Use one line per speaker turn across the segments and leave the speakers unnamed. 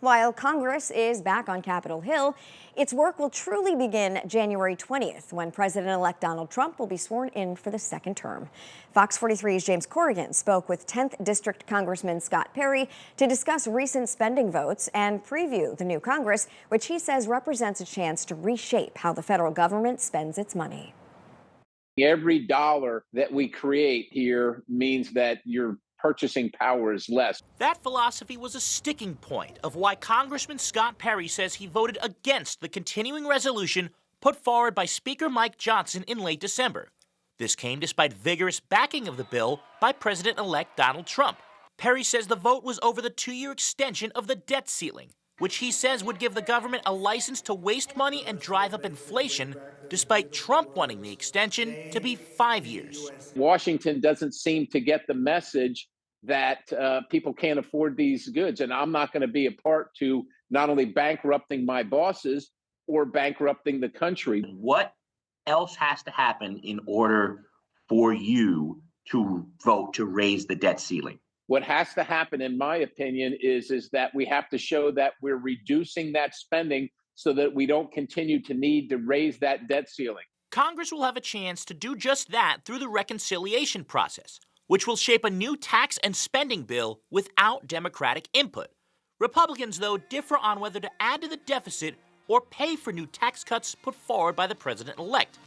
While Congress is back on Capitol Hill, its work will truly begin January 20th, when President-elect Donald Trump will be sworn in for the second term. Fox 43's James Corrigan spoke with 10th District Congressman Scott Perry to discuss recent spending votes and preview the new Congress, which he says represents a chance to reshape how the federal government spends its money.
Every dollar that we create here means that your purchasing power is less.
That philosophy was a sticking point of why Congressman Scott Perry says he voted against the continuing resolution put forward by Speaker Mike Johnson in late December. This came despite vigorous backing of the bill by President-elect Donald Trump. Perry says the vote was over the 2-year extension of the debt ceiling, which he says would give the government a license to waste money and drive up inflation, despite Trump wanting the extension to be 5 years.
Washington doesn't seem to get the message that people can't afford these goods, and I'm not going to be a part to not only bankrupting my bosses or bankrupting the country.
What else has to happen in order for you to vote to raise the debt ceiling?
What has to happen, in my opinion, is that we have to show that we're reducing that spending so that we don't continue to need to raise that debt ceiling.
Congress will have a chance to do just that through the reconciliation process, which will shape a new tax and spending bill without Democratic input. Republicans, though, differ on whether to add to the deficit or pay for new tax cuts put forward by the president-elect,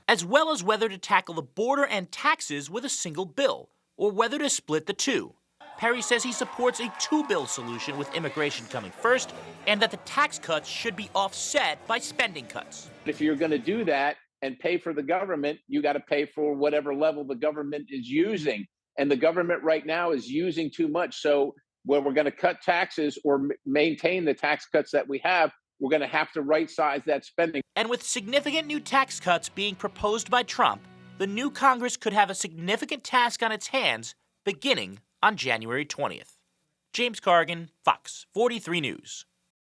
as well as whether to tackle the border and taxes with a single bill, or whether to split the two. Perry says he supports a two-bill solution with immigration coming first, and that the tax cuts should be offset by spending cuts.
If you're going to do that and pay for the government, you got to pay for whatever level the government is using. And the government right now is using too much. So when we're going to cut taxes or maintain the tax cuts that we have, we're going to have to right-size that spending.
And with significant new tax cuts being proposed by Trump, the new Congress could have a significant task on its hands beginning on January 20th. James Corrigan, Fox 43 News.